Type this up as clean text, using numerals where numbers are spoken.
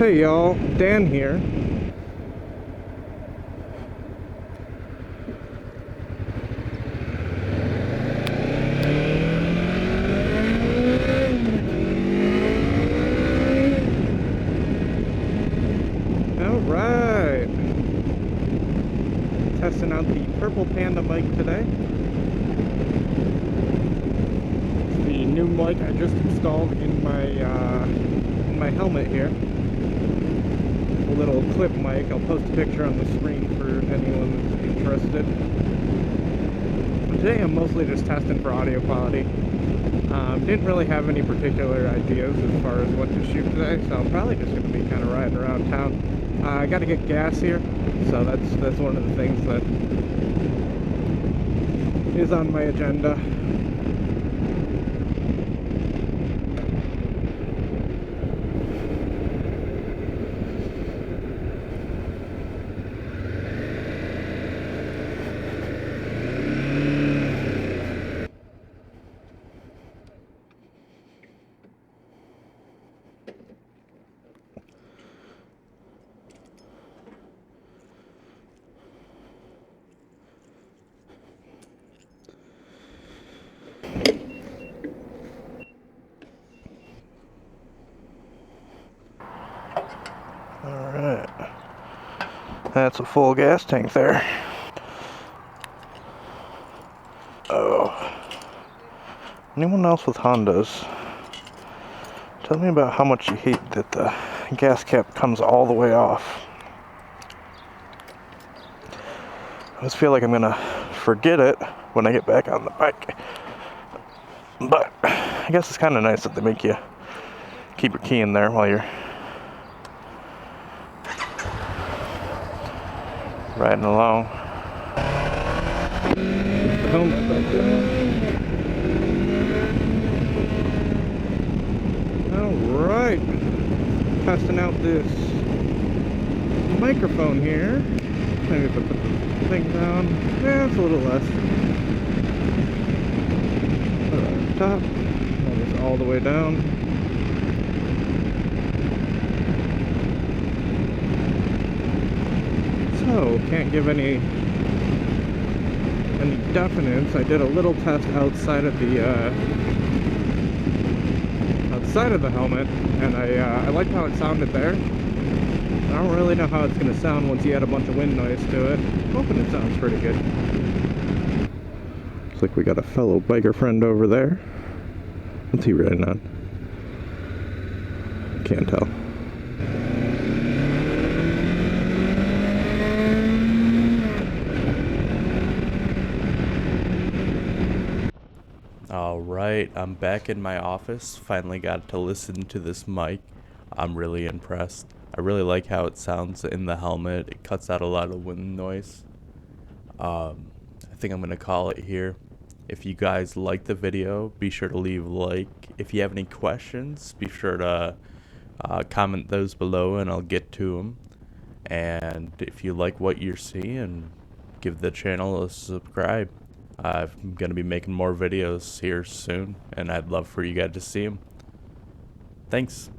Hey y'all, Dan here. Alright. Testing out the purple Panda mic today. It's the new mic I just installed in my helmet here. A little clip mic. I'll post a picture on the screen for anyone that's interested. But today I'm mostly just testing for audio quality. Didn't really have any particular ideas as far as what to shoot today, so I'm probably just going to be kind of riding around town. I got to get gas here, so that's one of the things that is on my agenda. Alright, that's a full gas tank there. Oh, anyone else with Hondas, tell me about how much you hate that the gas cap comes all the way off. I just feel like I'm gonna forget it when I get back on the bike, but I guess it's kind of nice that they make you keep your key in there while you're riding along. Alright, testing out this microphone here. Maybe put the thing down. Yeah, it's a little less. Put it on top. Almost all the way down. So, can't give any definites. I did a little test outside of the helmet, and I liked how it sounded there. I don't really know how it's going to sound once you add a bunch of wind noise to it. I'm hoping it sounds pretty good. Looks like we got a fellow biker friend over there. What's he riding on? Can't tell. Alright, I'm back in my office. Finally got to listen to this mic. I'm really impressed. I really like how it sounds in the helmet. It cuts out a lot of wind noise. I think I'm going to call it here. If you guys like the video, be sure to leave a like. If you have any questions, be sure to comment those below and I'll get to them. And if you like what you're seeing, give the channel a subscribe. I'm going to be making more videos here soon, and I'd love for you guys to see them. Thanks.